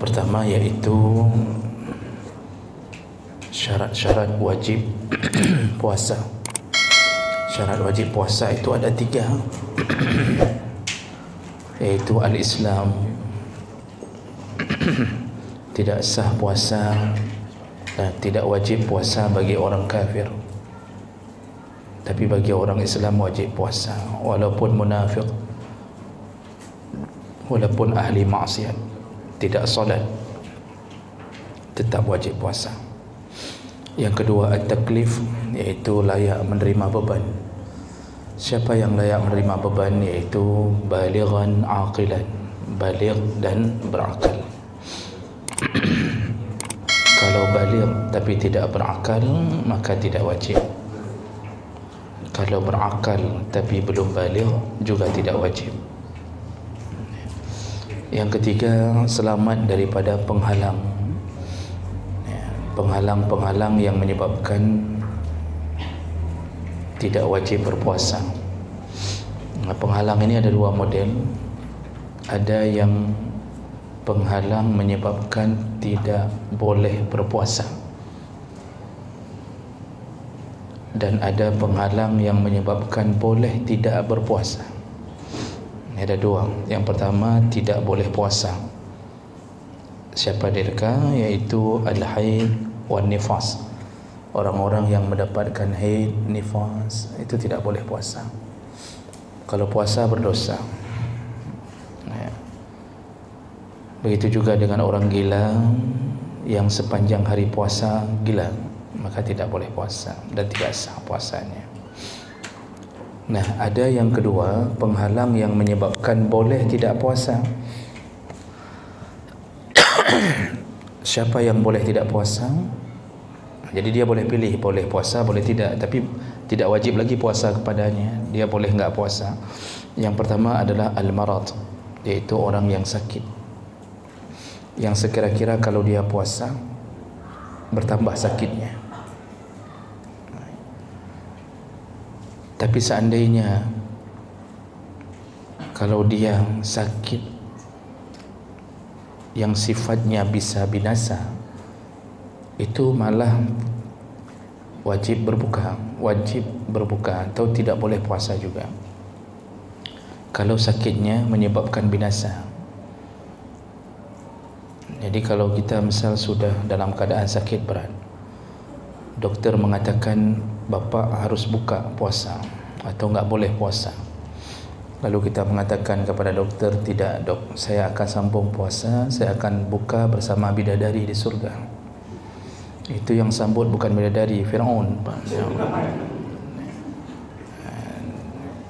pertama yaitu syarat-syarat wajib puasa. Syarat wajib puasa itu ada 3, yaitu al-Islam. Tidak sah puasa dan tidak wajib puasa bagi orang kafir, tapi bagi orang Islam wajib puasa, walaupun munafik, walaupun ahli maksiat, tidak solat, tetap wajib puasa. Yang kedua at-taklif, yaitu layak menerima beban. Siapa yang layak menerima beban? Yaitu balighan aqilan, baligh dan berakal. Kalau baligh tapi tidak berakal, maka tidak wajib. Kalau berakal tapi belum baligh, juga tidak wajib. Yang ketiga, selamat daripada penghalang. Penghalang-penghalang yang menyebabkan tidak wajib berpuasa. Penghalang ini ada 2 model. Ada yang penghalang menyebabkan tidak boleh berpuasa, dan ada penghalang yang menyebabkan boleh tidak berpuasa. Ada 2. Yang pertama, tidak boleh puasa. Siapa mereka? Yaitu al-haid wan nifas. Orang-orang yang mendapatkan haid, nifas, itu tidak boleh puasa. Kalau puasa berdosa. Begitu juga dengan orang gila yang sepanjang hari puasa gila, maka tidak boleh puasa dan tidak sah puasanya. Nah, ada yang kedua, penghalang yang menyebabkan boleh tidak puasa. Siapa yang boleh tidak puasa? Jadi dia boleh pilih, boleh puasa, boleh tidak, tapi tidak wajib lagi puasa kepadanya. Dia boleh enggak puasa. Yang pertama adalah al-marad, yaitu orang yang sakit, yang sekira-kira kalau dia puasa bertambah sakitnya. Tapi seandainya kalau dia sakit yang sifatnya bisa binasa, itu malah wajib berbuka atau tidak boleh puasa juga. Kalau sakitnya menyebabkan binasa. Jadi kalau kita misal sudah dalam keadaan sakit berat, dokter mengatakan bapak harus buka puasa atau enggak boleh puasa, lalu kita mengatakan kepada dokter, tidak dok, saya akan sambung puasa, saya akan buka bersama bidadari di surga. Itu yang sambut bukan bidadari, Firaun,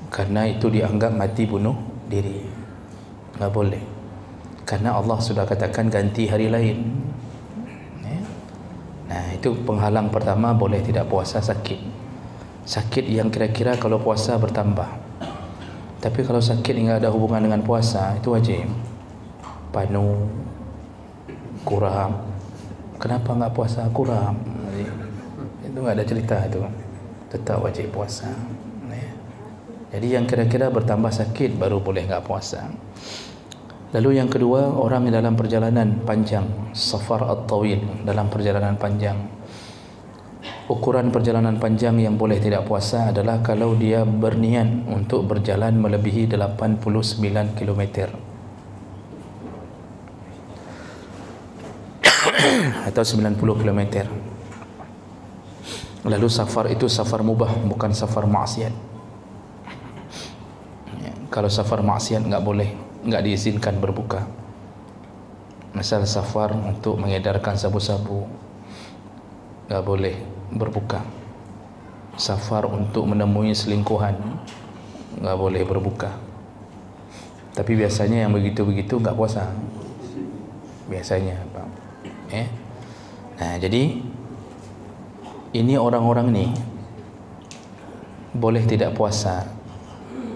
karena itu dianggap mati bunuh diri. Enggak boleh, karena Allah sudah katakan ganti hari lain. Nah, itu penghalang pertama, boleh tidak puasa sakit. Sakit yang kira-kira kalau puasa bertambah. Tapi kalau sakit yang ada hubungan dengan puasa, itu wajib. Panu, kuram. Kenapa enggak puasa? Kuram. Itu enggak ada cerita itu. Tetap wajib puasa. Jadi yang kira-kira bertambah sakit baru boleh enggak puasa. Lalu yang kedua, orang yang dalam perjalanan panjang, safar at-tawil, dalam perjalanan panjang. Ukuran perjalanan panjang yang boleh tidak puasa adalah kalau dia berniat untuk berjalan melebihi 89 km atau 90 km. Lalu safar itu safar mubah, bukan safar maksiat. Kalau safar maksiat enggak boleh, enggak diizinkan berbuka. Misal safar untuk mengedarkan sabu-sabu, enggak boleh berbuka. Safar untuk menemui selingkuhan, enggak boleh berbuka. Tapi biasanya yang begitu-begitu enggak puasa. Biasanya, Pak. Nah, jadi ini orang-orang ni boleh tidak puasa.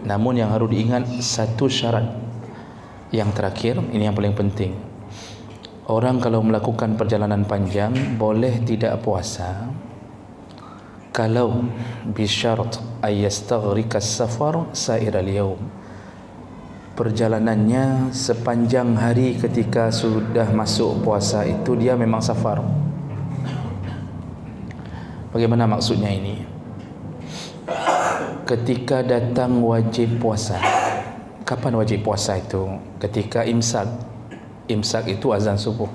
Namun yang harus diingat satu syarat yang terakhir, ini yang paling penting. Orang kalau melakukan perjalanan panjang boleh tidak puasa kalau bisyarat ay yastaghrika as-safar sa'ir al-yawm, perjalanannya sepanjang hari ketika sudah masuk puasa itu dia memang safar. Bagaimana maksudnya ini? Ketika datang wajib puasa. Kapan wajib puasa itu? Ketika imsak. Imsak itu azan subuh.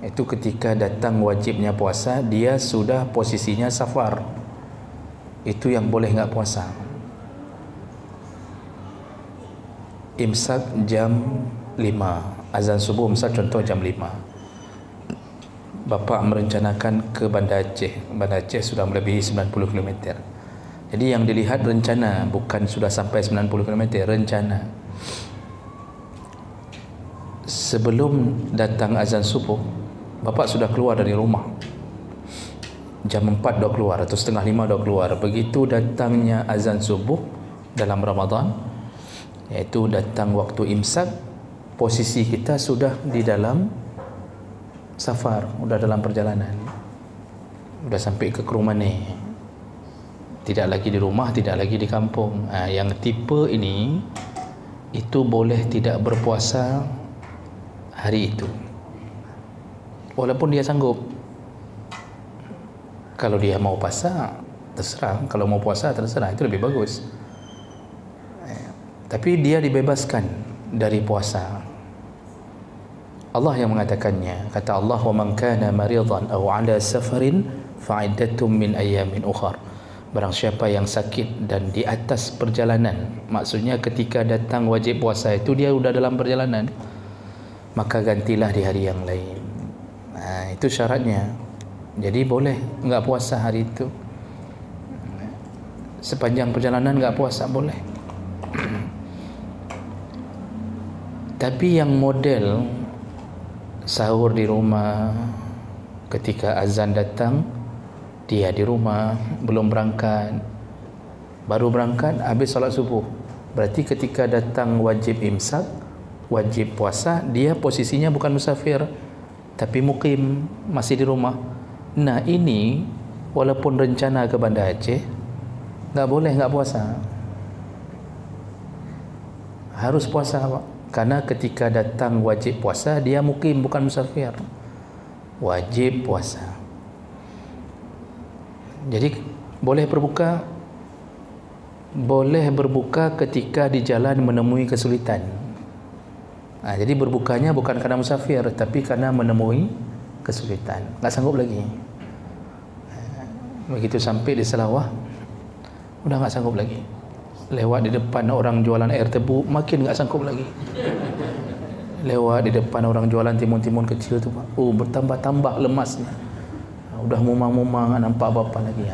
Itu ketika datang wajibnya puasa, dia sudah posisinya safar. Itu yang boleh enggak puasa. Imsak jam 5, azan subuh imsak contoh jam 5. Bapa merencanakan ke Banda Aceh. Banda Aceh sudah melebihi 90 km. Jadi yang dilihat rencana, bukan sudah sampai 90 km, rencana. Sebelum datang azan subuh, bapa sudah keluar dari rumah. Jam 4 dah keluar atau setengah 5 dah keluar. Begitu datangnya azan subuh dalam Ramadan, iaitu datang waktu imsak, posisi kita sudah di dalam safar, sudah dalam perjalanan, sudah sampai ke Kerumane, tidak lagi di rumah, tidak lagi di kampung. Yang tipe ini itu boleh tidak berpuasa hari itu, walaupun dia sanggup. Kalau dia mau puasa terserah, kalau mau puasa terserah, itu lebih bagus. Tapi dia dibebaskan dari puasa. Allah yang mengatakannya. Kata Allah, "Wa man kana maridan aw 'ala safarin fa'iddatum min ayyamin ukhar." Barang siapa yang sakit dan di atas perjalanan, maksudnya ketika datang wajib puasa itu dia sudah dalam perjalanan, maka gantilah di hari yang lain. Itu syaratnya. Jadi boleh enggak puasa hari itu. Sepanjang perjalanan enggak puasa boleh. Tapi yang model sahur di rumah, ketika azan datang dia di rumah, belum berangkat, baru berangkat habis solat subuh, berarti ketika datang wajib imsak, wajib puasa, dia posisinya bukan musafir tapi mukim, masih di rumah. Nah ini walaupun rencana ke Banda Aceh, enggak boleh enggak puasa, harus puasa Pak. Karena ketika datang wajib puasa, dia mukim bukan musafir, wajib puasa. Jadi boleh berbuka ketika di jalan menemui kesulitan. Jadi berbukanya bukan karena musafir, tapi karena menemui kesulitan, enggak sanggup lagi. Begitu sampai di Selawah, udah enggak sanggup lagi. Lewat di depan orang jualan air tebu, makin enggak sanggup lagi. Lewat di depan orang jualan timun-timun kecil tu, bertambah-tambah lemasnya. Udah mumang-mumang, nampak apa-apa lagi.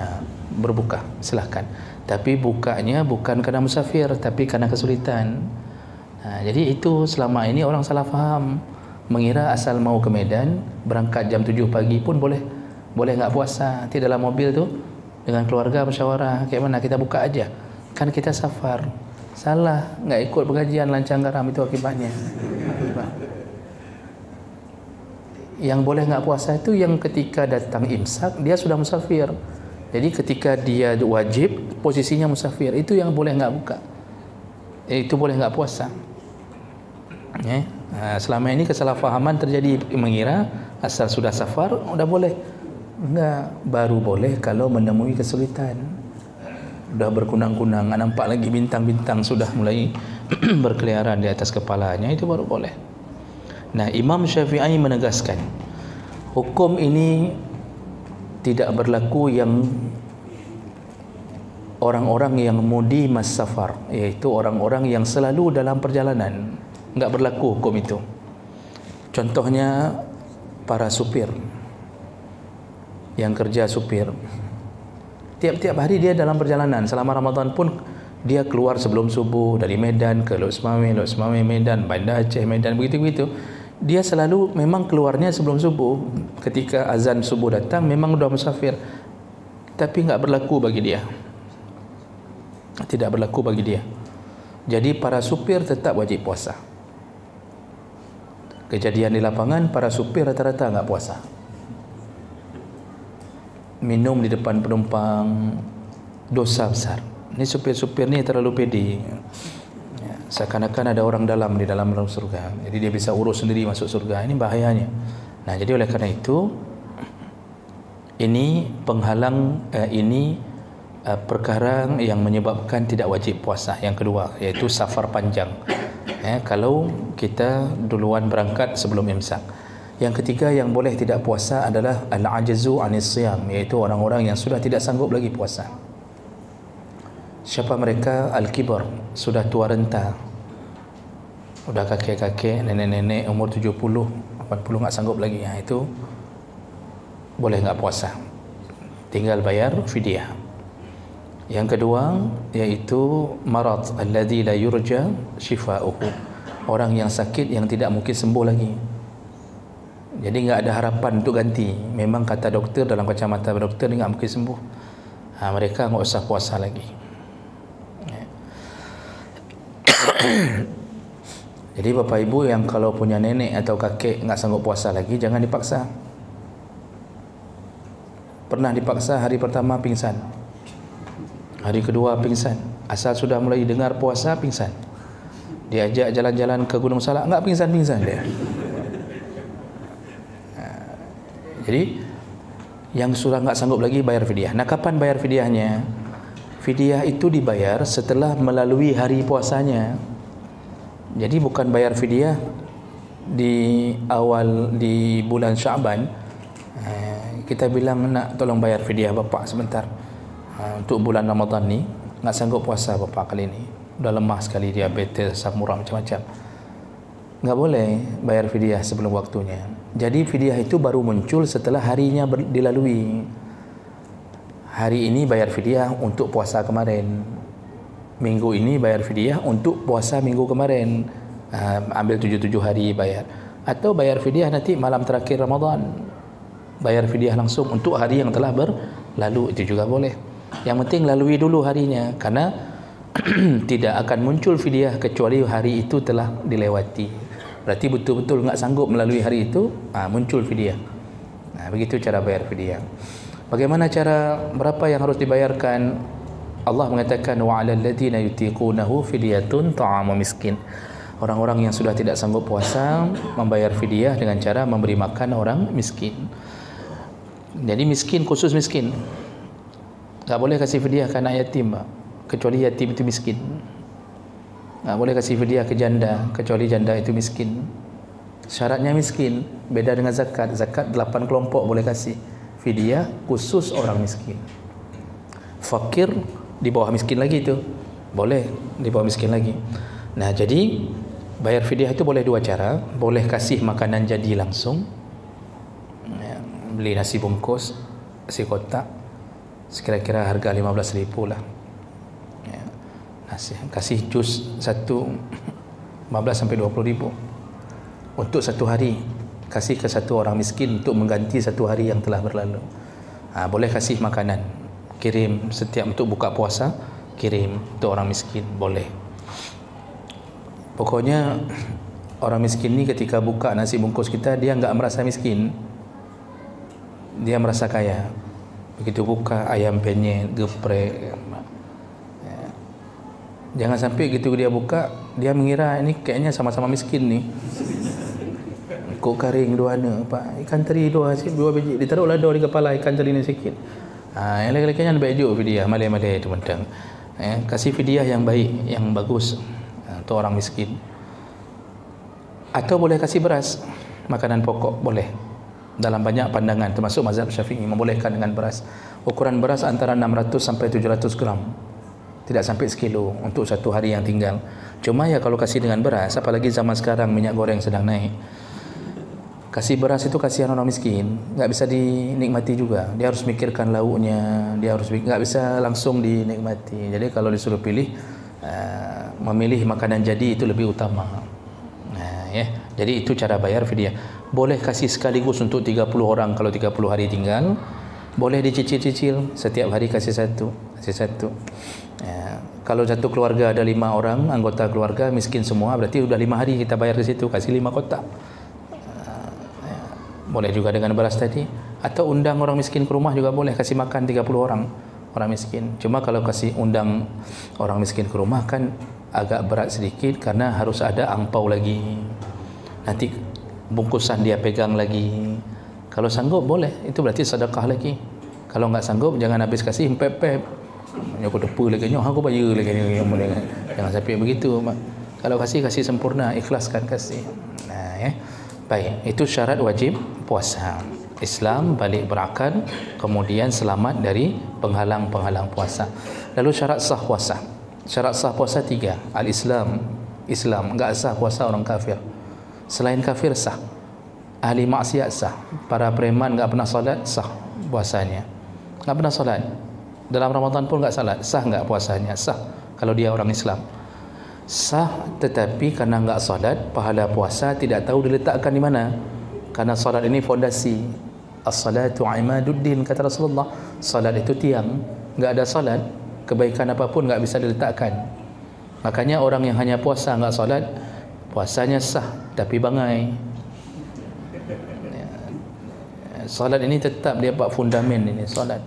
Berbuka, silahkan. Tapi bukanya bukan karena musafir, tapi karena kesulitan. Jadi itu selama ini orang salah faham, mengira asal mau ke Medan, berangkat jam 7 pagi pun boleh enggak puasa. Nanti dalam mobil tu dengan keluarga musyawarah, kayak mana kita buka aja. Kan kita safar. Salah, enggak ikut pengajian lancang garam, itu akibatnya. Yang boleh enggak puasa itu yang ketika datang imsak dia sudah musafir. Jadi ketika dia wajib, posisinya musafir, itu yang boleh enggak buka. Itu boleh enggak puasa. Selama ini kesalahfahaman terjadi, mengira asal sudah safar sudah boleh. Enggak, baru boleh kalau menemui kesulitan. Sudah berkunang-kunang, nampak lagi bintang-bintang sudah mulai berkeliaran di atas kepalanya, itu baru boleh. Nah, Imam Syafi'i menegaskan hukum ini tidak berlaku yang orang-orang yang mudi mas safar, iaitu orang-orang yang selalu dalam perjalanan. Enggak berlaku hukum itu. Contohnya para supir, yang kerja supir, tiap-tiap hari dia dalam perjalanan. Selama Ramadan pun dia keluar sebelum subuh dari Medan ke Lok Semame Medan, Banda Aceh Medan, begitu-begitu. Dia selalu memang keluarnya sebelum subuh. Ketika azan subuh datang memang sudah musafir. Tapi enggak berlaku bagi dia. Tidak berlaku bagi dia. Jadi para supir tetap wajib puasa. Kejadian di lapangan, para supir rata-rata enggak puasa. Minum di depan penumpang, dosa besar. Ini supir-supir ni terlalu pede. seakan-akan ada orang dalam di dalam surga. Jadi dia bisa urus sendiri masuk surga. Ini bahayanya. Nah, jadi oleh karena itu ini penghalang perkara yang menyebabkan tidak wajib puasa. Yang kedua iaitu safar panjang. Kalau kita duluan berangkat sebelum imsak. Yang ketiga yang boleh tidak puasa adalah al-ajzu anis siyam, iaitu orang-orang yang sudah tidak sanggup lagi puasa. Siapa mereka? Al-kibar, sudah tua renta, sudah kakek-kakek, nenek-nenek umur 70, 80 enggak sanggup lagi. Itu boleh enggak puasa, tinggal bayar fidyah. Yang kedua yaitu marad alladhi la yurja shifa'uhu, orang yang sakit yang tidak mungkin sembuh lagi. Jadi enggak ada harapan untuk ganti. Memang kata doktor, dalam kacamata doktor dia enggak mungkin sembuh. Mereka enggak usah puasa lagi. Jadi bapak ibu yang kalau punya nenek atau kakek enggak sanggup puasa lagi, jangan dipaksa. Pernah dipaksa, hari pertama pingsan, hari kedua pingsan, asal sudah mulai dengar puasa pingsan. Diajak jalan-jalan ke Gunung Salak, enggak pingsan-pingsan dia. Jadi yang sudah enggak sanggup lagi bayar fidyah. Nah, kapan bayar fidyahnya? Fidyah itu dibayar setelah melalui hari puasanya. Jadi bukan bayar fidyah di awal di bulan Syaban. Kita bilang, nak tolong bayar fidyah bapak sebentar untuk bulan Ramadan ni, enggak sanggup puasa bapak kali ni, dah lemah sekali, diabetes, asam urat macam-macam. Enggak boleh bayar fidyah sebelum waktunya. Jadi fidyah itu baru muncul setelah harinya dilalui. Hari ini bayar fidyah untuk puasa kemarin, minggu ini bayar fidyah untuk puasa minggu kemarin. Ambil 7 hari bayar, atau bayar fidyah nanti malam terakhir Ramadan, bayar fidyah langsung untuk hari yang telah berlalu, itu juga boleh. Yang penting lalui dulu harinya, karena tidak akan muncul fidyah kecuali hari itu telah dilewati. Berarti betul-betul enggak sanggup melalui hari itu, muncul fidyah. Begitu cara bayar fidyah. Bagaimana cara, berapa yang harus dibayarkan? Allah mengatakan wa 'alal ladzina yutiqunahu fidyatun ta'amu miskin. Orang-orang yang sudah tidak sanggup puasa membayar fidyah dengan cara memberi makan orang miskin. Jadi miskin, khusus miskin. Tak boleh kasih fidyah ke anak yatim, kecuali yatim itu miskin. Tak boleh kasih fidyah ke janda, kecuali janda itu miskin. Syaratnya miskin. Beda dengan zakat. Zakat 8 kelompok boleh kasih. Fidyah khusus orang miskin. Fakir di bawah miskin lagi itu boleh, di bawah miskin lagi. Nah, jadi bayar fidyah itu boleh dua cara. Boleh kasih makanan jadi langsung, beli nasi bungkus, nasi kotak, sekira-kira harga 15.000 lah. Kasih jus satu 15 sampai 20.000 untuk satu hari. Kasih ke satu orang miskin untuk mengganti satu hari yang telah berlalu. Boleh kasih makanan, kirim setiap untuk buka puasa, kirim untuk orang miskin, boleh. Pokoknya orang miskin ni ketika buka nasi bungkus kita, dia enggak merasa miskin, dia merasa kaya. Begitu buka ayam penyet, geprek, jangan sampai gitu dia buka, dia mengira ini kayaknya sama-sama miskin ni. Kok kering dua ana, pak, ikan teri dua biji, ditaruh lado di kepala ikan teri ni sikit. Yang lagi-laginya lebih baik fidyah, malai-malai itu mentang. Kasih fidyah yang baik, yang bagus untuk orang miskin. Atau boleh kasih beras, makanan pokok boleh. Dalam banyak pandangan, termasuk mazhab Syafi'i, membolehkan dengan beras. Ukuran beras antara 600 sampai 700 gram. Tidak sampai sekilo untuk satu hari yang tinggal. Cuma ya kalau kasih dengan beras, apalagi zaman sekarang minyak goreng sedang naik, kasih beras itu kasihan orang miskin, enggak bisa dinikmati juga. Dia harus mikirkan lauknya, dia harus enggak bisa langsung dinikmati. Jadi kalau disuruh pilih, memilih makanan jadi itu lebih utama. Jadi itu cara bayar fidyah. Boleh kasih sekaligus untuk 30 orang kalau 30 hari tinggal. Boleh dicicil-cicil, setiap hari kasih satu. Kalau satu keluarga ada 5 orang, anggota keluarga miskin semua, berarti sudah 5 hari kita bayar di situ, kasih 5 kotak. Boleh juga dengan beras tadi. Atau undang orang miskin ke rumah juga boleh, kasih makan 30 orang miskin. Cuma kalau kasih undang orang miskin ke rumah kan agak berat sedikit karena harus ada angpau lagi. Nanti bungkusan dia pegang lagi. Kalau sanggup boleh, itu berarti sedekah lagi. Kalau enggak sanggup jangan habis kasih pep-pep. Aku depa lagi, aku bayar lagi. Jangan sampai begitu. Kalau kasih sempurna, ikhlaskan kasih. Nah, ya. Baik, itu syarat wajib puasa. Islam, balik berakal, kemudian selamat dari penghalang-penghalang puasa. Lalu syarat sah puasa. Syarat sah puasa 3. Al-Islam. Islam, enggak sah puasa orang kafir. Selain kafir sah. Ahli maksiat sah. Para preman enggak pernah solat, sah puasanya. Enggak pernah solat. Dalam Ramadan pun enggak salat, sah enggak puasanya? Sah. Kalau dia orang Islam. Sah, tetapi karena enggak solat, pahala puasa tidak tahu diletakkan di mana. Karena solat ini fondasi. As-salatu imaduddin, kata Rasulullah. Solat itu tiang. Enggak ada solat, kebaikan apapun enggak bisa diletakkan. Makanya orang yang hanya puasa enggak solat, puasanya sah tapi bangai. Solat ini tetap dia buat fundament ini solat.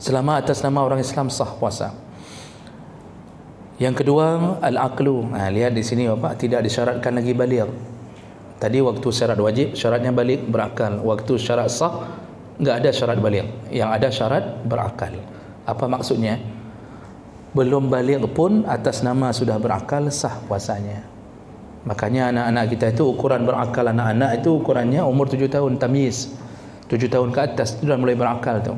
Selama atas nama orang Islam sah puasa. Yang kedua, al-aqlu. Lihat di sini Bapak, tidak disyaratkan lagi baligh. Tadi waktu syarat wajib, syaratnya balik berakal. Waktu syarat sah, enggak ada syarat baligh. Yang ada syarat berakal. Apa maksudnya? Belum baligh pun atas nama sudah berakal, sah puasanya. Makanya anak-anak kita itu ukuran berakal anak-anak itu ukurannya umur 7 tahun, tamyiz. 7 tahun ke atas itu sudah mulai berakal tu.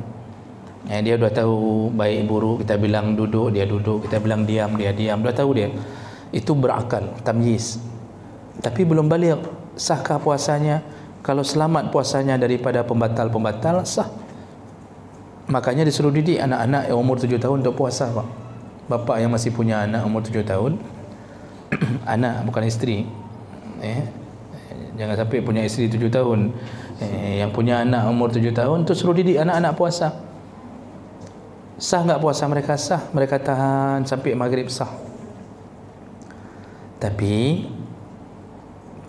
Dia sudah tahu baik buruk, kita bilang duduk, dia duduk, kita bilang diam, dia diam, sudah tahu dia. Itu berakal, tamyiz. Tapi belum baligh, sahkah puasanya? Kalau selamat puasanya daripada pembatal-pembatal, sah. Makanya disuruh didik anak-anak yang umur 7 tahun untuk puasa, Pak. Bapak yang masih punya anak umur 7 tahun, anak bukan isteri, jangan sampai punya isteri 7 tahun, yang punya anak umur 7 tahun tu suruh didik anak-anak puasa. Sah enggak puasa mereka? Sah. Mereka tahan sampai maghrib, sah. Tapi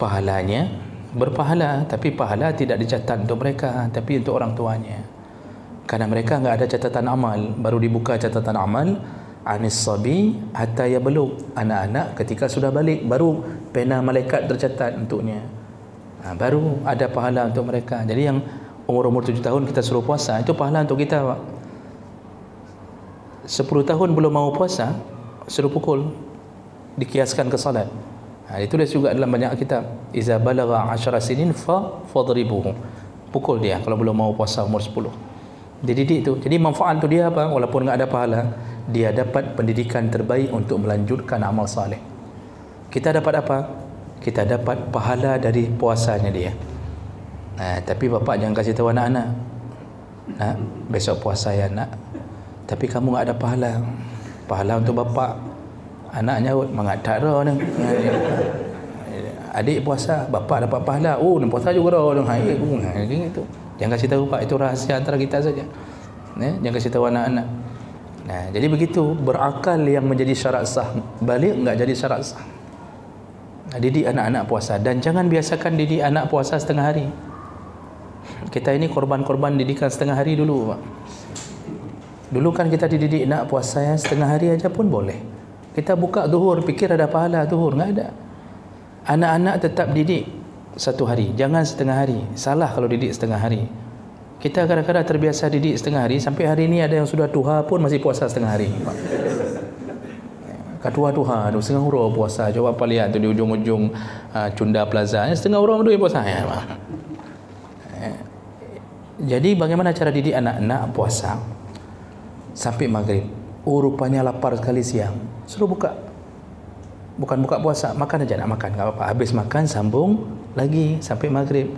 pahalanya berpahala, tapi pahala tidak dicatat untuk mereka, tapi untuk orang tuanya. Karena mereka enggak ada catatan amal, baru dibuka catatan amal anis sabi hatta yablugh, anak-anak ketika sudah balik baru pena malaikat tercatat untuknya. Baru ada pahala untuk mereka. Jadi yang umur-umur 7 tahun kita suruh puasa, itu pahala untuk kita, Pak. 10 tahun belum mau puasa, suruh pukul, dikiaskan ke salat. Ditulis juga dalam banyak kitab, iza balagha 10 sinin fadribuhu, pukul dia kalau belum mau puasa umur 10. Dididik tu. Jadi manfaat tu dia apa? Walaupun enggak ada pahala, dia dapat pendidikan terbaik untuk melanjutkan amal saleh. Kita dapat apa? Kita dapat pahala dari puasanya dia. Tapi bapak jangan kasih tahu anak-anak, nak, besok puasa ya nak, tapi kamu enggak ada pahala. Pahala untuk bapak. Anak nyaut, mengatak dah ni. Adik puasa, bapak dapat pahala. Oh, ni puasa juga dah. Gitu. Jangan kasih tahu Pak, itu rahsia antara kita saja. Jangan kasih tahu anak-anak. Jadi begitu, berakal yang menjadi syarat sah. Balik enggak jadi syarat sah. Didik anak-anak puasa, dan jangan biasakan didik anak puasa setengah hari. Kita ini korban-korban didikan setengah hari dulu, Pak. Dulu kan kita dididik nak puasa yang setengah hari aja pun boleh. Kita buka zuhur, fikir ada pahala zuhur, enggak ada. Anak-anak tetap didik 1 hari, jangan setengah hari. Salah kalau didik setengah hari. Kita kadang-kadang terbiasa didik setengah hari, sampai hari ini ada yang sudah tuha pun masih puasa setengah hari. Tuha tu setengah huruf puasa. Coba apa lihat tu di ujung-ujung Cunda Plaza, setengah orang tu yang puasa. Jadi bagaimana cara didik anak-anak puasa sampai maghrib? Rupanya lapar sekali siang, suruh buka. Bukan buka puasa, makan aja, nak makan enggak apa-apa. Habis makan sambung lagi sampai maghrib.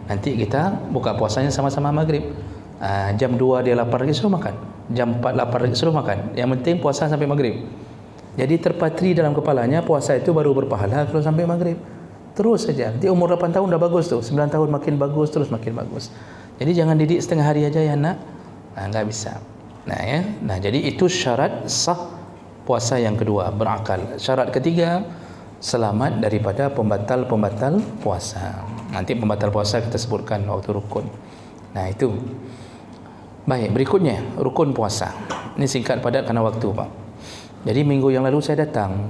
Nanti kita buka puasanya sama-sama maghrib. Jam 2 dia lapar lagi, suruh makan. Jam 4 lapar lagi, suruh makan. Yang penting puasa sampai maghrib. Jadi terpatri dalam kepalanya puasa itu baru berpahala kalau sampai maghrib. Terus saja. Nanti umur 8 tahun dah bagus tu. 9 tahun makin bagus, terus makin bagus. Jadi jangan didik setengah hari aja ya nak. Enggak bisa. Jadi itu syarat sah puasa yang kedua, berakal. Syarat ketiga, selamat daripada pembatal-pembatal puasa. Nanti pembatal puasa kita sebutkan waktu rukun. Itu. Baik, berikutnya rukun puasa. Ini singkat padat karena waktu, Pak. Jadi minggu yang lalu saya datang,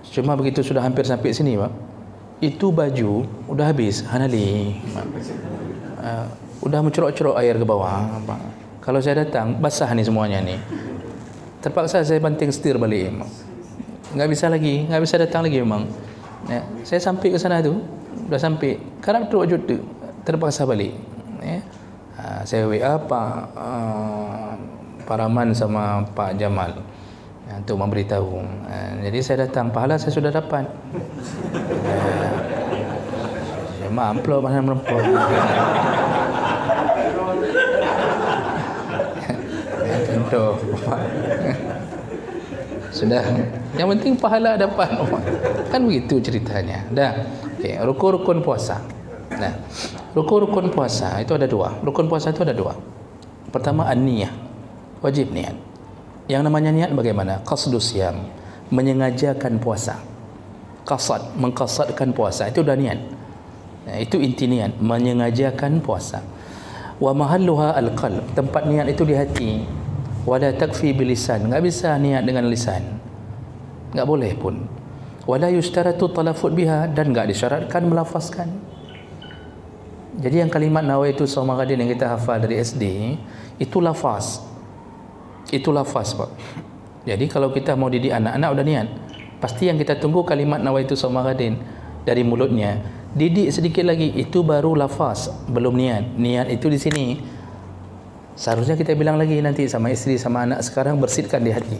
cuma begitu sudah hampir sampai sini Pak, itu baju udah habis hanali, udah mencerok-cerok air ke bawah Pak. Kalau saya datang basah nih semuanya nih, terpaksa saya banting setir balik. Nggak bisa lagi, nggak bisa datang lagi memang. Ya, saya sampai ke sana tu, udah sampai, karena teruk tu, terpaksa balik. Ya. Saya WA Pak Rahman sama Pak Jamal untuk memberitahu. Jadi saya datang, pahala saya sudah dapat. Memang amplop mana meremput. Contoh. Sudah. Yang penting pahala dapat. Kan begitu ceritanya. Dah. Okey, rukun-rukun puasa. Nah, rukun-rukun puasa itu ada dua. Rukun puasa itu ada dua. Pertama an-niyah. Wajib niat. Yang namanya niat bagaimana? Qasdus siyam, menyengajakan puasa. Qasad, mengqasadkan puasa, itu dah niat. Nah, itu inti niat, menyengajakan puasa. Wa mahalluha al-qalb, tempat niat itu di hati. Wala takfi bilisan, enggak bisa niat dengan lisan. Enggak boleh pun. Wala yushtaratu talaffuz biha, dan enggak disyaratkan melafazkan. Jadi yang kalimat nawaitu shauma ghadin yang kita hafal dari SD, itu lafaz. Itu lafaz Pak. Jadi kalau kita mau didik anak-anak udah niat, pasti yang kita tunggu kalimat nawaitu shauma ghadin dari mulutnya. Didik sedikit lagi, itu baru lafaz, belum niat. Niat itu di sini. Seharusnya kita bilang lagi nanti sama isteri sama anak, sekarang bersihkan di hati.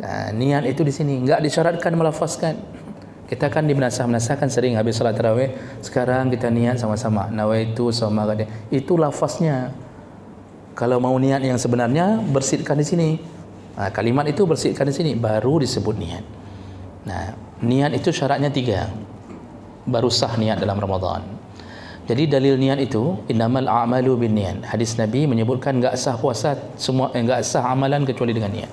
Nah, niat itu di sini, enggak disyaratkan melafazkan. Kita kan dimenasah-menasahkan sering habis salat tarawih, sekarang kita niat sama-sama nawaitu shauma ghadin. Itu lafaznya. Kalau mau niat yang sebenarnya, bersihkan di sini. Nah, kalimat itu bersihkan di sini, baru disebut niat. Nah, niat itu syaratnya 3. Baru sah niat dalam Ramadan. Jadi dalil niat itu innamal a'malu binniyat. Hadis Nabi menyebutkan enggak sah puasa semua, enggak sah amalan kecuali dengan niat.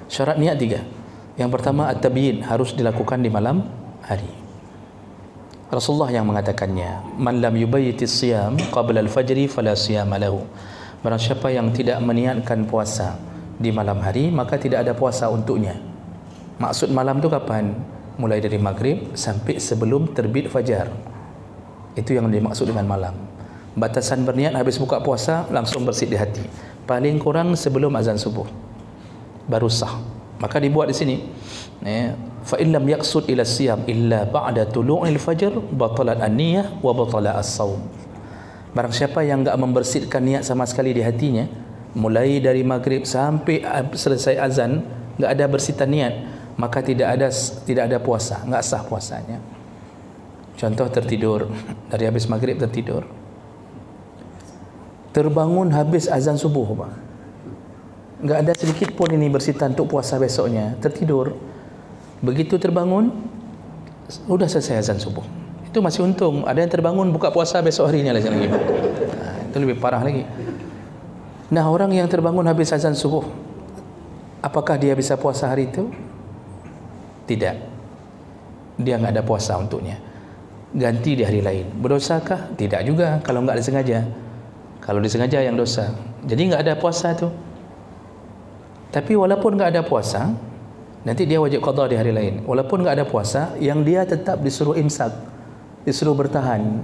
Syarat niat 3. Yang pertama at-tabyin, harus dilakukan di malam hari. Rasulullah yang mengatakannya, man lam yubayyitis siyam qabla al-fajri fala siyama lahu. Barang siapa yang tidak meniatkan puasa di malam hari, maka tidak ada puasa untuknya. Maksud malam itu kapan? Mulai dari maghrib sampai sebelum terbit fajar. Itu yang dimaksud dengan malam. Batasan berniat habis buka puasa langsung bersih di hati. Paling kurang sebelum azan subuh. Baru sah. Maka dibuat di sini. Fa in lam yaqsud ila siyam illa ba'da tulu'il fajr batalat an-niyah wa batala as-shaum. Barang siapa yang enggak membersihkan niat sama sekali di hatinya, mulai dari maghrib sampai selesai azan enggak ada bersihkan niat, maka tidak ada puasa, enggak sah puasanya. Contoh tertidur, dari habis maghrib tertidur, terbangun habis azan subuh Pak, enggak ada sedikit pun ini bersihkan untuk puasa besoknya, tertidur. Begitu terbangun, sudah selesai azan subuh. Itu masih untung. Ada yang terbangun buka puasa besok harinya lagi. Nah, itu lebih parah lagi. Nah, orang yang terbangun habis azan subuh, apakah dia bisa puasa hari itu? Tidak. Dia enggak ada puasa untuknya. Ganti di hari lain. Berdosakah? Tidak juga kalau enggak disengaja. Kalau disengaja yang dosa. Jadi enggak ada puasa tu. Tapi walaupun enggak ada puasa, nanti dia wajib qada di hari lain. Walaupun enggak ada puasa, yang dia tetap disuruh imsak, disuruh bertahan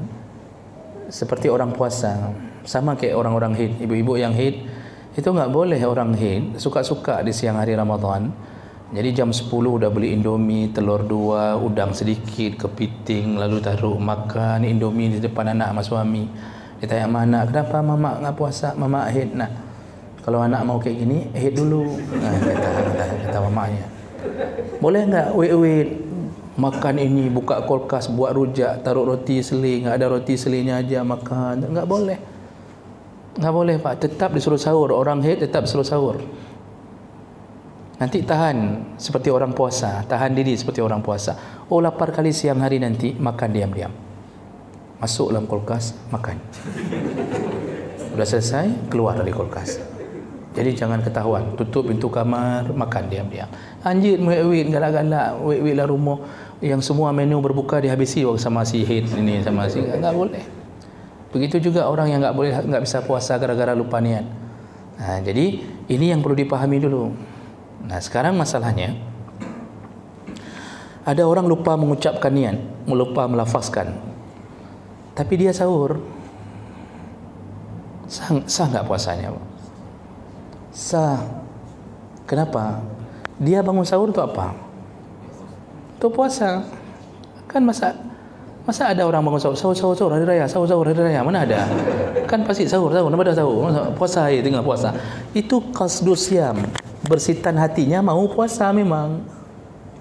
seperti orang puasa. Sama kayak orang-orang haid, ibu-ibu yang haid itu enggak boleh orang haid suka-suka di siang hari Ramadan. Jadi jam 10 udah beli Indomie, telur 2, udang sedikit, kepiting, lalu taruh makan Indomie di depan anak sama suami. Dia tanya sama anak, kenapa mama enggak puasa? Mama haid. Nah, kalau anak mau kayak gini, haid dulu. Nah, kata mamanya. Boleh enggak wait makan ini, buka kulkas, buat rujak, taruh roti seli, enggak ada roti selinya aja makan? Enggak boleh. Enggak boleh Pak, tetap disuruh sahur. Orang haid tetap disuruh sahur. Nanti tahan seperti orang puasa, tahan diri seperti orang puasa. Oh, lapar kali siang hari nanti, makan diam-diam. Masuk dalam kulkas, makan. Sudah selesai, keluar dari kulkas. Jadi jangan ketahuan, tutup pintu kamar, makan diam-diam. Anjir, wait, galak-galak, wait lah rumah yang semua menu berbuka dihabisi sama si haid ini, sama si, enggak boleh. Begitu juga orang yang enggak bisa puasa gara-gara lupa niat. Nah, jadi ini yang perlu dipahami dulu. Nah, sekarang masalahnya ada orang lupa mengucapkan niat, lupa melafazkan, tapi dia sahur. Sah nggak puasanya? Sah. Kenapa? Dia bangun sahur itu apa? Itu puasa. Kan masa ada orang bangun sahur hari raya, sahur hari raya, mana ada? Kan pasti sahur, nama dah sahur, puasa ya, tengah puasa. Itu qasdus siam, bersitan hatinya mau puasa memang.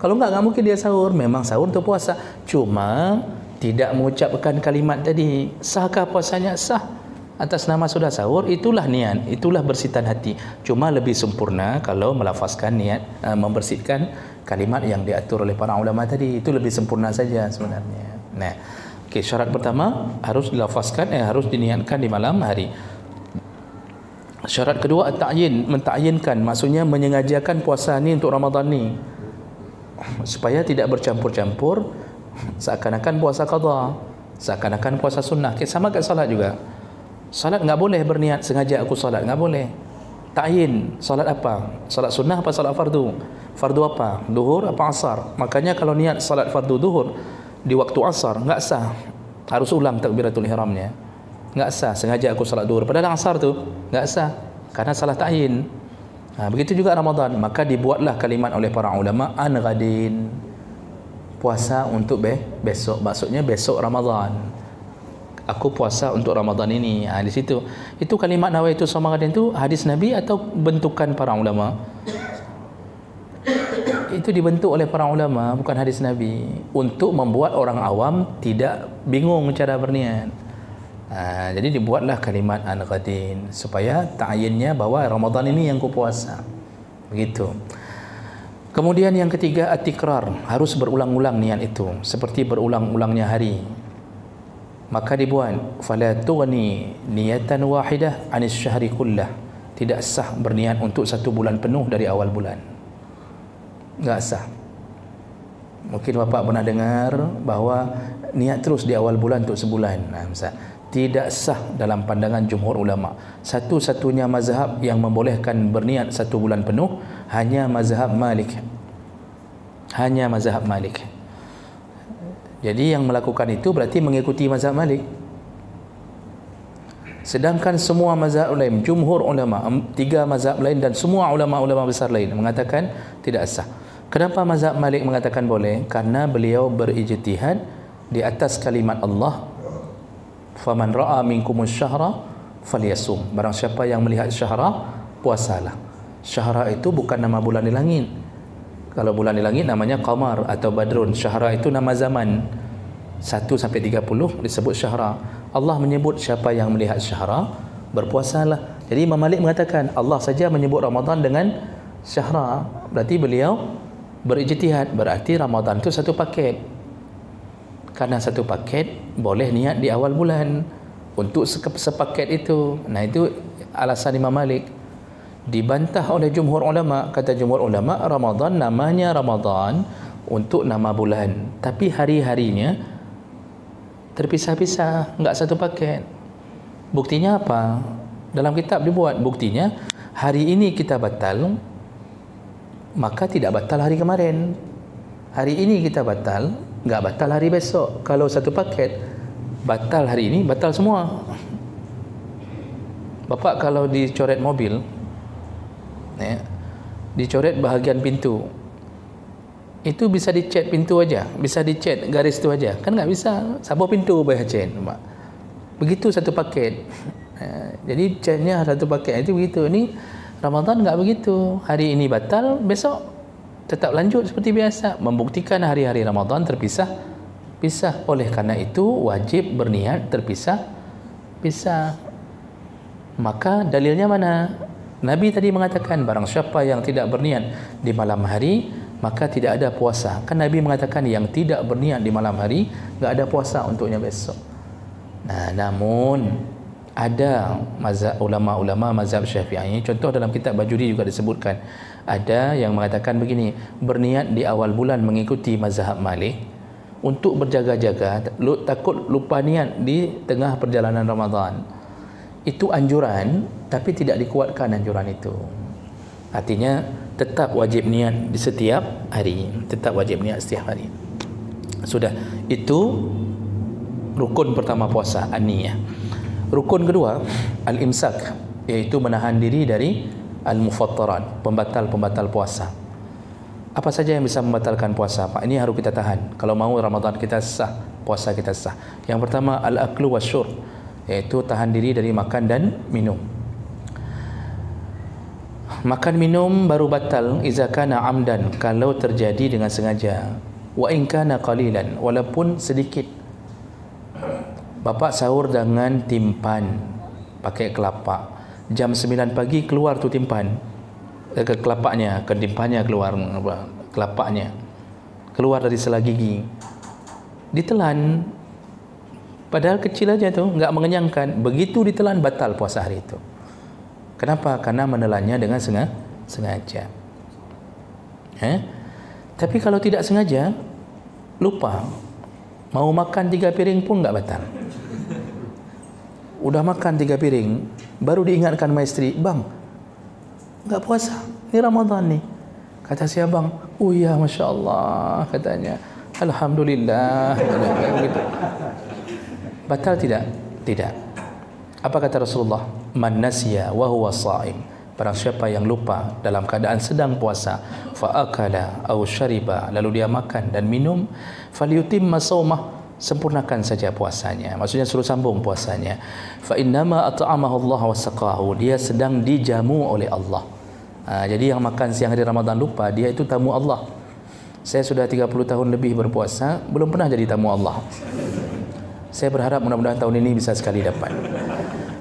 Kalau enggak mungkin dia sahur, memang sahur untuk puasa. Cuma tidak mengucapkan kalimat tadi. Sahkah puasanya? Sah. Atas nama sudah sahur, itulah niat, itulah bersitan hati. Cuma lebih sempurna kalau melafazkan niat, membersihkan kalimat yang diatur oleh para ulama tadi. Itu lebih sempurna saja sebenarnya. Nah, syarat pertama harus dilafazkan, harus diniatkan di malam hari. Syarat kedua at-ta'yin, mentakyinkan, maksudnya menyengajakan puasa ni untuk Ramadan ni, supaya tidak bercampur-campur, seakan-akan puasa qada, seakan-akan puasa sunnah. Sama kat salat juga. Salat enggak boleh berniat sengaja aku salat, enggak boleh. Ta'yin, salat apa? Salat sunnah apa salat fardu? Fardu apa? Duhur apa asar? Makanya kalau niat salat fardu duhur di waktu asar enggak sah. Harus ulang takbiratul ihramnya. Enggak sah sengaja aku salat duhur padahal asar tu enggak sah karena salah ta'yin. Begitu juga Ramadan, maka dibuatlah kalimat oleh para ulama an ghadin, puasa untuk besok, maksudnya besok Ramadan. Aku puasa untuk Ramadan ini. Di situ. Itu kalimat nawaitu shauma ghadin itu hadis Nabi atau bentukan para ulama? Itu dibentuk oleh para ulama, bukan hadis Nabi, untuk membuat orang awam tidak bingung cara berniat. Jadi dibuatlah kalimat an ghadin supaya ta'yinnya bahawa Ramadan ini yang ku puasa. Begitu. Kemudian yang ketiga at-tikrar, harus berulang-ulang niat itu, seperti berulang-ulangnya hari. Maka dibuat fala tughni niyatan wahidah anis syahri kullah. Tidak sah berniat untuk 1 bulan penuh dari awal bulan. Enggak sah. Mungkin bapak pernah dengar bahawa niat terus di awal bulan untuk sebulan. Tidak sah dalam pandangan jumhur ulama. Satu-satunya mazhab yang membolehkan berniat 1 bulan penuh hanya mazhab Malik. Hanya mazhab Malik. Jadi yang melakukan itu berarti mengikuti mazhab Malik. Sedangkan semua mazhab lain, jumhur ulama, 3 mazhab lain dan semua ulama-ulama besar lain mengatakan tidak sah. Kenapa mazhab Malik mengatakan boleh? Karena beliau berijtihad di atas kalimat Allah, faman ra'a minkumus syahra falyasum. Barang siapa yang melihat syahra, puasalah. Syahra itu bukan nama bulan di langit. Kalau bulan di langit namanya qamar atau badrun. Syahra itu nama zaman 1 sampai 30 disebut syahra. Allah menyebut siapa yang melihat syahra, berpuasalah. Jadi Imam Malik mengatakan Allah saja menyebut Ramadan dengan syahra, berarti beliau berijtihad, berarti Ramadan itu 1 paket. Karena 1 paket boleh niat di awal bulan untuk sepaket itu. Nah, itu alasan Imam Malik. Dibantah oleh jumhur ulama. Kata jumhur ulama, Ramadan namanya Ramadan untuk nama bulan, tapi hari-harinya terpisah-pisah, enggak 1 paket. Buktinya apa? Dalam kitab dibuat buktinya, hari ini kita batal, maka tidak batal hari kemarin. Hari ini kita batal, enggak batal hari besok. Kalau 1 paket, batal hari ini, batal semua. Bapak kalau dicoret mobil, dicoret bahagian pintu, itu bisa dicat pintu aja, bisa dicat garis tu aja, kan nggak bisa. Siapa pintu bayar cat? Begitu 1 paket. Jadi catnya 1 paket itu begitu. Ini Ramadan nggak begitu. Hari ini batal, besok tetap lanjut seperti biasa. Membuktikan hari-hari Ramadan terpisah. Oleh karena itu wajib berniat terpisah. Maka dalilnya mana? Nabi tadi mengatakan barang siapa yang tidak berniat di malam hari maka tidak ada puasa. Kan Nabi mengatakan yang tidak berniat di malam hari enggak ada puasa untuknya besok. Nah, namun ada mazhab ulama-ulama mazhab Syafi'i, contoh dalam kitab Bajuri juga disebutkan, ada yang mengatakan begini, berniat di awal bulan mengikuti mazhab Malik untuk berjaga-jaga, takut lupa niat di tengah perjalanan Ramadan. Itu anjuran, tapi tidak dikuatkan anjuran itu. Artinya tetap wajib niat di setiap hari, tetap wajib niat setiap hari. Sudah, itu rukun pertama puasa, an-niyah. Rukun kedua, al-imsak, iaitu menahan diri dari al-mufattarat, pembatal-pembatal puasa. Apa saja yang bisa membatalkan puasa? Pak, ini harus kita tahan. Kalau mau Ramadan kita sah, puasa kita sah. Yang pertama, al-aklu wasyurb, iaitu tahan diri dari makan dan minum. Makan minum baru batal iza kana amdan, kalau terjadi dengan sengaja. Wa in kana qalilan, walaupun sedikit. Bapak sahur dengan timpan pakai kelapa. Jam 9 pagi keluar tu timpan. Ke kelapanya, ke timpannya keluar, kelapanya keluar dari sela gigi. Ditelan. Padahal kecil aja tu, enggak mengenyangkan. Begitu ditelan, batal puasa hari itu. Kenapa? Karena menelannya dengan sengaja. Tapi kalau tidak sengaja, lupa, mau makan 3 piring pun enggak batal. Udah makan 3 piring, baru diingatkan sama isteri, bang, enggak puasa, ini Ramadan nih. Kata si abang, oh ya, Masya Allah, katanya, Alhamdulillah. Gitu. Batal tidak? Tidak. Apa kata Rasulullah? Man nasiya wa huwa sha'im. Barang siapa yang lupa dalam keadaan sedang puasa, fa akala aw syariba, lalu dia makan dan minum, falyutimma shaumah, sempurnakan saja puasanya. Maksudnya suruh sambung puasanya. Fa innama at'amahu Allah wa saqahu, dia sedang dijamu oleh Allah. Jadi yang makan siang hari Ramadan lupa, dia itu tamu Allah. Saya sudah 30 tahun lebih berpuasa, belum pernah jadi tamu Allah. Saya berharap mudah-mudahan tahun ini bisa sekali dapat.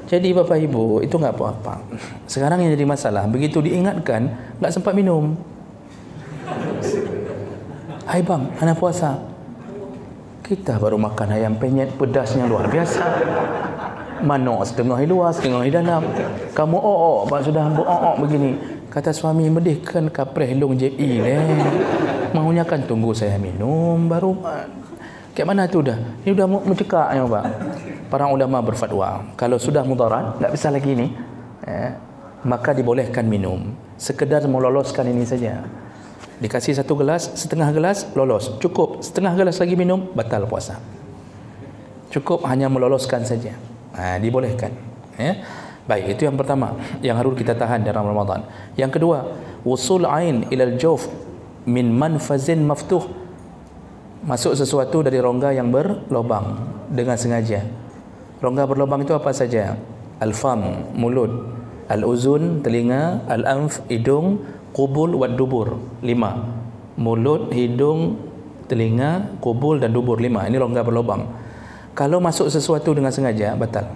Jadi Bapak Ibu, itu enggak apa-apa. Sekarang yang jadi masalah, begitu diingatkan, enggak sempat minum. Hai bang, anak puasa. Kita baru makan ayam penyet, pedasnya luar biasa. Manok setengah luar, setengah dalam. Kamu Pak sudah begini. Kata suami, medihkan kapreh long JI maunya kan tunggu saya minum baru. Kayak mana tu dah? Ini dah mencekak ya Pak. Para ulama berfatwa, kalau sudah mudarat, tak bisa lagi ni, maka dibolehkan minum. Sekedar meloloskan ini saja. Dikasih 1 gelas, setengah gelas, lolos. Cukup, setengah gelas lagi minum, batal puasa. Cukup hanya meloloskan saja. Dibolehkan. Baik, itu yang pertama yang harus kita tahan dalam Ramadan. Yang kedua, wusul ain ilal jawf min manfazin maftuh. Masuk sesuatu dari rongga yang berlobang dengan sengaja. Rongga berlobang itu apa saja? Al-fam, mulut, al-uzun, telinga, al-anf, hidung, qubul wa dubur, 5. Mulut, hidung, telinga, qubul dan dubur, 5. Ini rongga berlobang. Kalau masuk sesuatu dengan sengaja, batal.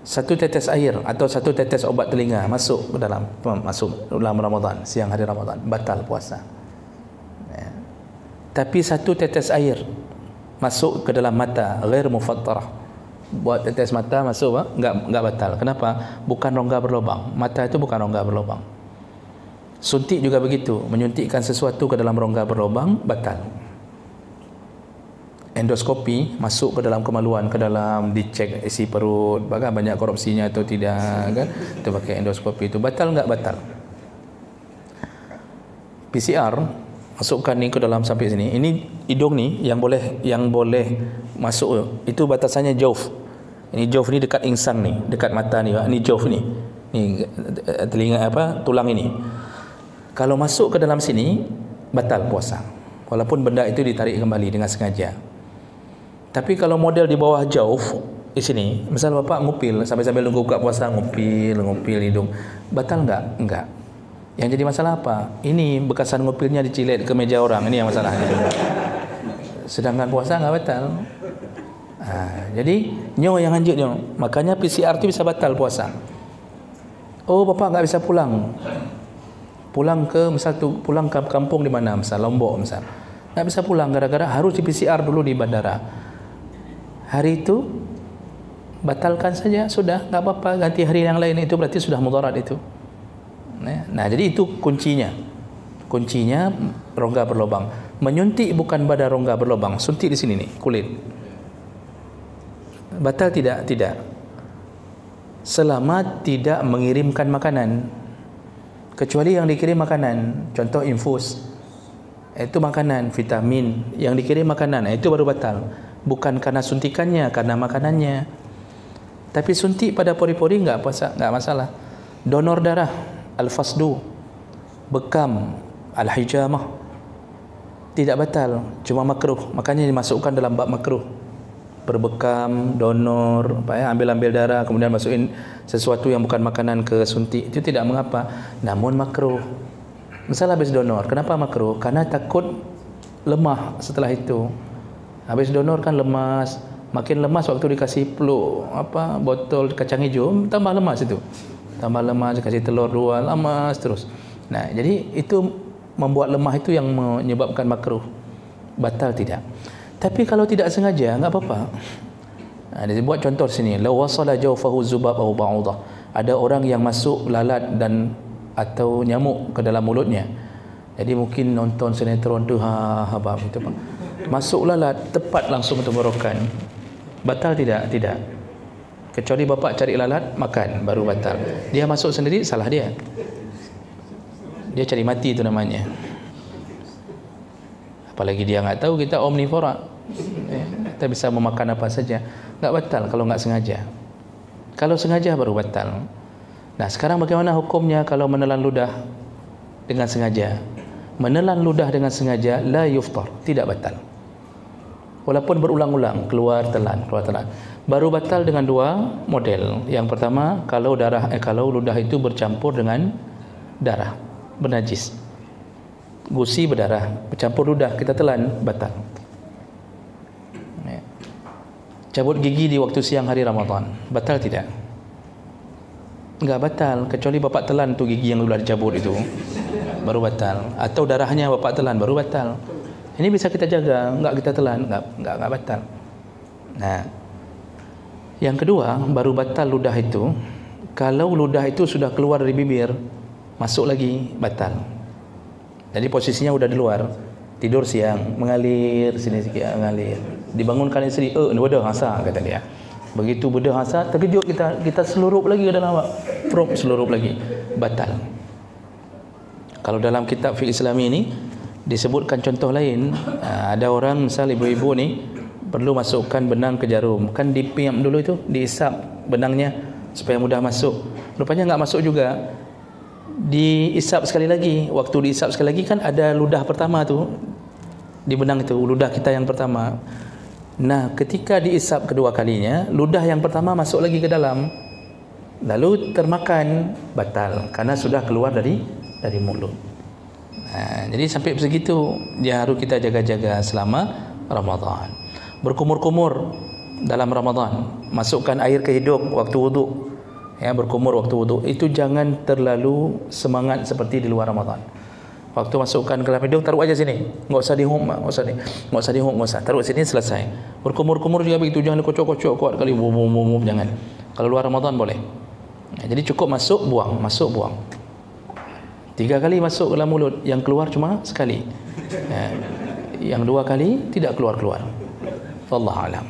1 tetes air atau 1 tetes obat telinga masuk dalam Ramadan, siang hari Ramadan, batal puasa. Tapi 1 tetes air masuk ke dalam mata, ghair mufattarah, buat tetes mata masuk, enggak batal. Kenapa? Bukan rongga berlubang. Mata itu bukan rongga berlubang. Suntik juga begitu, menyuntikkan sesuatu ke dalam rongga berlubang, batal. Endoskopi, masuk ke dalam kemaluan, ke dalam, dicek isi perut, bahkan banyak korupsinya atau tidak, kan? Itu pakai endoskopi, itu batal enggak batal. PCR, masukkan ni ke dalam sampai sini. Ini hidung ni yang boleh masuk, itu batasannya jauf. Ini jauf ni dekat insang ni, dekat mata ni, ini jauf ni. Ni telinga tulang ini. Kalau masuk ke dalam sini, batal puasa. Walaupun benda itu ditarik kembali dengan sengaja. Tapi kalau model di bawah jauf di sini, misal bapak ngupil sambil nunggu buka puasa, ngupil hidung, batal enggak? Enggak. Yang jadi masalah apa? Ini bekasan ngupilnya dicilet ke meja orang, ini yang masalahnya. Sedangkan puasa enggak batal. Jadi nyo yang lanjut nyo. Makanya PCR itu bisa batal puasa. Oh, bapak enggak bisa pulang. Pulang ke kampung di mana? Misal Lombok misal. Enggak bisa pulang gara-gara harus di PCR dulu di bandara. Hari itu batalkan saja, sudah, enggak apa-apa, ganti hari yang lain, itu berarti sudah mudarat itu. Nah, jadi itu kuncinya. Kuncinya rongga berlubang. Menyuntik bukan pada rongga berlubang, suntik di sini nih, kulit. Batal tidak? Tidak. selama tidak mengirimkan makanan. Kecuali yang dikirim makanan, contoh infus, itu makanan, vitamin, yang dikirim makanan, itu baru batal. Bukan karena suntikannya, karena makanannya. Tapi suntik pada pori-pori enggak masalah. Donor darah, al-fasdu, bekam, al-hijamah, tidak batal, cuma makruh. Makanya dimasukkan dalam bab makruh. Berbekam, donor, ambil darah, kemudian masukin sesuatu yang bukan makanan ke suntik, itu tidak mengapa. Namun makruh. Misalnya habis donor, kenapa makruh? Karena takut lemah setelah itu. Habis donor kan lemas, makin lemas waktu dikasih peluk botol kacang hijau, tambah lemas itu. Tambah lemas, dikasih telur 2, lemas terus. Nah, jadi itu membuat lemah, itu yang menyebabkan makruh. Batal tidak. Tapi kalau tidak sengaja, enggak apa-apa. Nah, dia buat contoh sini, law wasala jawfahu zubab aw ba'udah. Ada orang yang masuk lalat dan atau nyamuk ke dalam mulutnya. Jadi mungkin nonton sinetron Duha habab itu Pak. Masuk lalat tepat langsung tenggorokan. Batal tidak? Tidak. Kecuali bapak cari lalat makan baru batal. Dia masuk sendiri, salah dia. Dia cari mati itu namanya. Apalagi dia enggak tahu kita omnivora. Kita bisa memakan apa saja. Enggak batal kalau enggak sengaja. Kalau sengaja baru batal. Nah, sekarang bagaimana hukumnya kalau menelan ludah dengan sengaja? Menelan ludah dengan sengaja la yuftar, tidak batal. Walaupun berulang-ulang keluar telan. Baru batal dengan 2 model. Yang pertama, kalau ludah itu bercampur dengan darah, bernajis. Gusi berdarah, bercampur ludah, kita telan, batal. Cabut gigi di waktu siang hari Ramadan, batal tidak? Enggak batal, kecuali bapak telan tu gigi yang sudah dicabut itu, baru batal. Atau darahnya bapak telan, baru batal. Ini bisa kita jaga, enggak kita telan, enggak batal. Nah, yang kedua, baru batal ludah itu kalau ludah itu sudah keluar dari bibir, masuk lagi, batal. Jadi posisinya sudah di luar. Tidur siang, mengalir sini sikit, mengalir. Dibangunkan isteri, bedah hasa kata dia. Begitu bedah hasa, tapi juga kita selurup lagi ke dalam awak. Prop selurup lagi, batal. Kalau dalam kitab fiqh Islami ini disebutkan contoh lain, ada orang misal ibu-ibu ni perlu masukkan benang ke jarum, kan dipiam dulu itu, diisap benangnya supaya mudah masuk. Rupanya enggak masuk juga. Diisap sekali lagi. Waktu diisap sekali lagi kan ada ludah pertama tu di benang itu, ludah kita yang pertama. Nah, ketika diisap kedua kalinya, ludah yang pertama masuk lagi ke dalam, lalu termakan, batal karena sudah keluar dari mulut. Nah, jadi sampai begitu dia harus kita jaga-jaga selama Ramadan. Berkumur-kumur dalam Ramadan, masukkan air ke hidung waktu wuduk. Ya, berkumur waktu wuduk itu jangan terlalu semangat seperti di luar Ramadan. Waktu masukkan ke dalam hidung, taruh aja sini, enggak usah dihum, enggak usah, taruh sini, selesai. Berkumur-kumur juga begitu, jangan kocok-kocok kuat kali, bum, jangan. Kalau luar Ramadan boleh. Nah, jadi cukup masuk buang. 3 kali masuk ke dalam mulut, yang keluar cuma sekali. Yang 2 kali tidak keluar. Wallahu a'lam.